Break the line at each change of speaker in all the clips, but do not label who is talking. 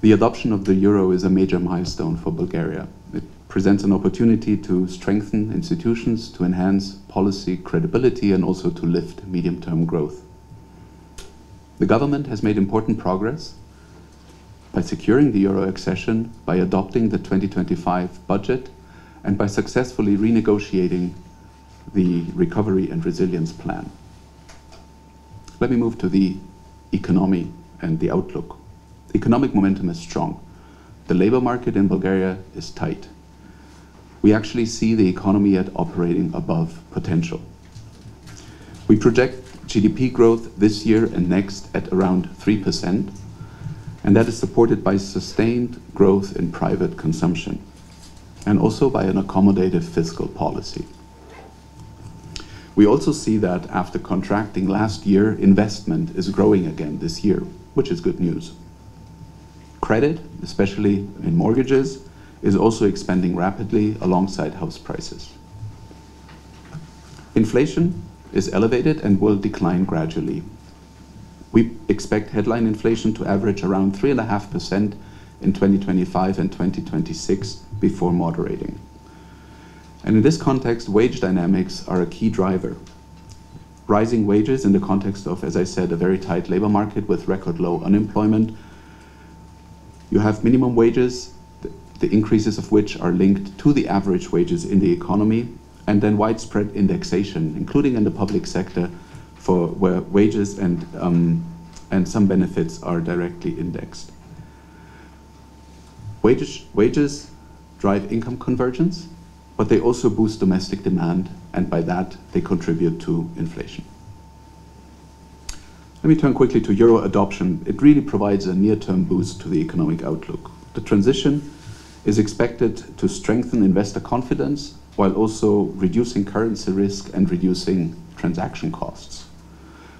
The adoption of the euro is a major milestone for Bulgaria. It presents an opportunity to strengthen institutions, to enhance policy credibility, and also to lift medium-term growth. The government has made important progress by securing the euro accession, by adopting the 2025 budget, and by successfully renegotiating the Recovery and Resilience Plan. Let me move to the economy and the outlook. Economic momentum is strong. The labor market in Bulgaria is tight. We actually see the economy at operating above potential. We project GDP growth this year and next at around 3%, and that is supported by sustained growth in private consumption and also by an accommodative fiscal policy. We also see that after contracting last year, investment is growing again this year, which is good news. Credit, especially in mortgages, is also expanding rapidly alongside house prices. Inflation is elevated and will decline gradually. We expect headline inflation to average around 3.5% in 2025 and 2026 before moderating. And in this context, wage dynamics are a key driver. Rising wages in the context of, as I said, a very tight labor market with record low unemployment. You have minimum wages, the increases of which are linked to the average wages in the economy, and then widespread indexation, including in the public sector, for where wages and some benefits are directly indexed. Wages drive income convergence, but they also boost domestic demand, and by that they contribute to inflation. Let me turn quickly to euro adoption. It really provides a near-term boost to the economic outlook. The transition is expected to strengthen investor confidence while also reducing currency risk and reducing transaction costs.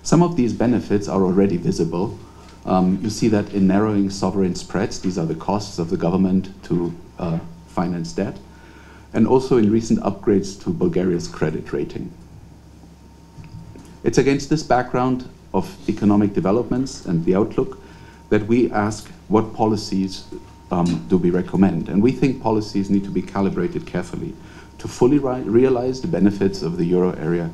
Some of these benefits are already visible. You see that in narrowing sovereign spreads. These are the costs of the government to finance debt, and also in recent upgrades to Bulgaria's credit rating. It's against this background of economic developments and the outlook that we ask what policies do we recommend. And we think policies need to be calibrated carefully to fully realize the benefits of the euro area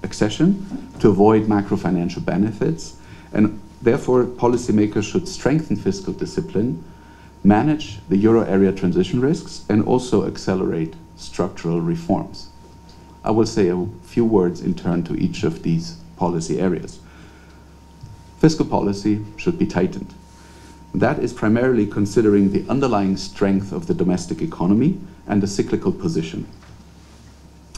accession, to avoid macro-financial benefits, and therefore policymakers should strengthen fiscal discipline, manage the euro area transition risks, and also accelerate structural reforms. I will say a few words in turn to each of these policy areas. Fiscal policy should be tightened. That is primarily considering the underlying strength of the domestic economy and the cyclical position.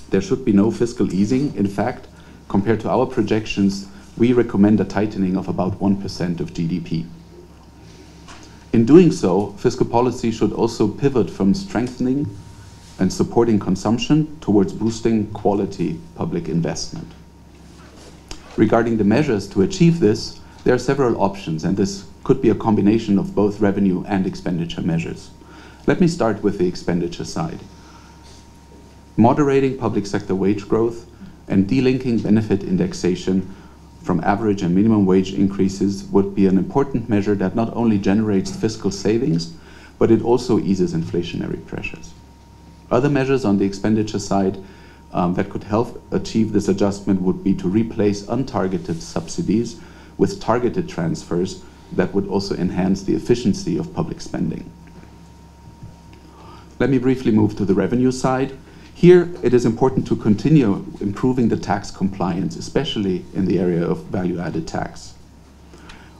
There should be no fiscal easing. In fact, compared to our projections, we recommend a tightening of about 1% of GDP. In doing so, fiscal policy should also pivot from strengthening and supporting consumption towards boosting quality public investment. Regarding the measures to achieve this, there are several options, and this could be a combination of both revenue and expenditure measures. Let me start with the expenditure side. Moderating public sector wage growth and delinking benefit indexation from average and minimum wage increases would be an important measure that not only generates fiscal savings, but it also eases inflationary pressures. Other measures on the expenditure side that could help achieve this adjustment would be to replace untargeted subsidies with targeted transfers that would also enhance the efficiency of public spending. Let me briefly move to the revenue side. Here, it is important to continue improving the tax compliance, especially in the area of value-added tax.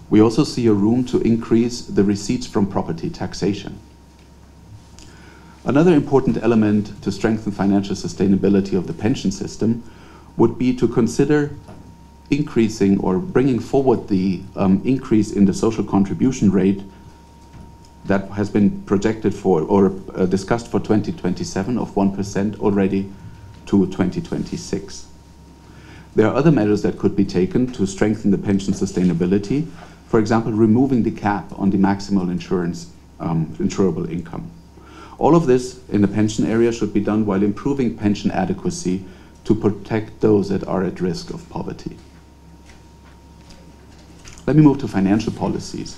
We also see a room to increase the receipts from property taxation. Another important element to strengthen financial sustainability of the pension system would be to consider increasing or bringing forward the increase in the social contribution rate that has been projected for or discussed for 2027 of 1% already to 2026. There are other measures that could be taken to strengthen the pension sustainability. For example, removing the cap on the maximal insurable income. All of this in the pension area should be done while improving pension adequacy to protect those that are at risk of poverty. Let me move to financial policies.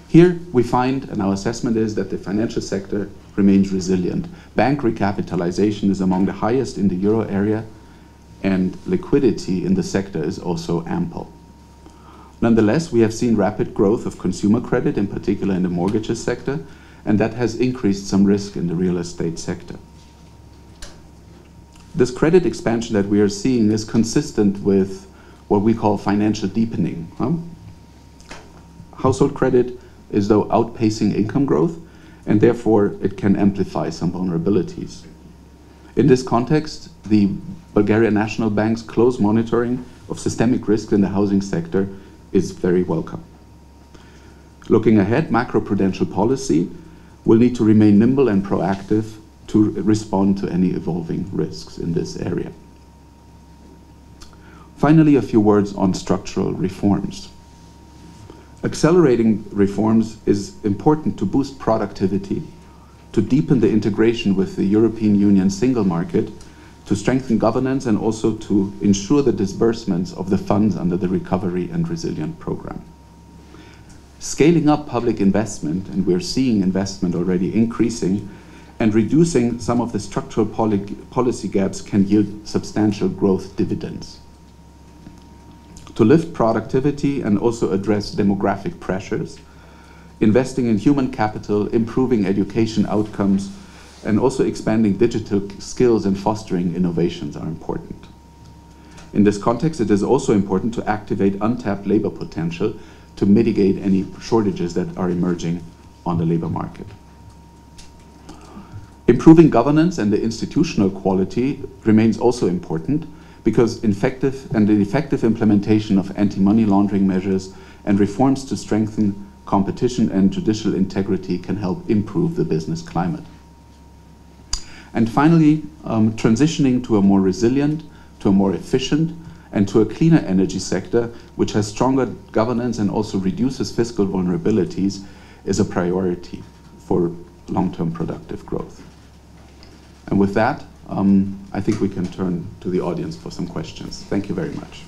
Here we find, and our assessment is, that the financial sector remains resilient. Bank recapitalization is among the highest in the euro area, and liquidity in the sector is also ample. Nonetheless, we have seen rapid growth of consumer credit, in particular in the mortgages sector, and that has increased some risk in the real estate sector. This credit expansion that we are seeing is consistent with what we call financial deepening. Household credit is though outpacing income growth, and therefore it can amplify some vulnerabilities. In this context, the Bulgarian National Bank's close monitoring of systemic risk in the housing sector is very welcome. Looking ahead, macroprudential policy will need to remain nimble and proactive to respond to any evolving risks in this area. Finally, a few words on structural reforms. Accelerating reforms is important to boost productivity, to deepen the integration with the European Union single market, to strengthen governance, and also to ensure the disbursements of the funds under the Recovery and Resilience Program. Scaling up public investment, and we're seeing investment already increasing, and reducing some of the structural policy gaps can yield substantial growth dividends. To lift productivity and also address demographic pressures, investing in human capital, improving education outcomes, and also expanding digital skills and fostering innovations are important. In this context, it is also important to activate untapped labor potential to mitigate any shortages that are emerging on the labor market. Improving governance and the institutional quality remains also important, because the effective implementation of anti-money laundering measures and reforms to strengthen competition and judicial integrity can help improve the business climate. And finally, transitioning to a more resilient, to a more efficient, and to a cleaner energy sector, which has stronger governance and also reduces fiscal vulnerabilities, is a priority for long-term productive growth. And with that, I think we can turn to the audience for some questions. Thank you very much.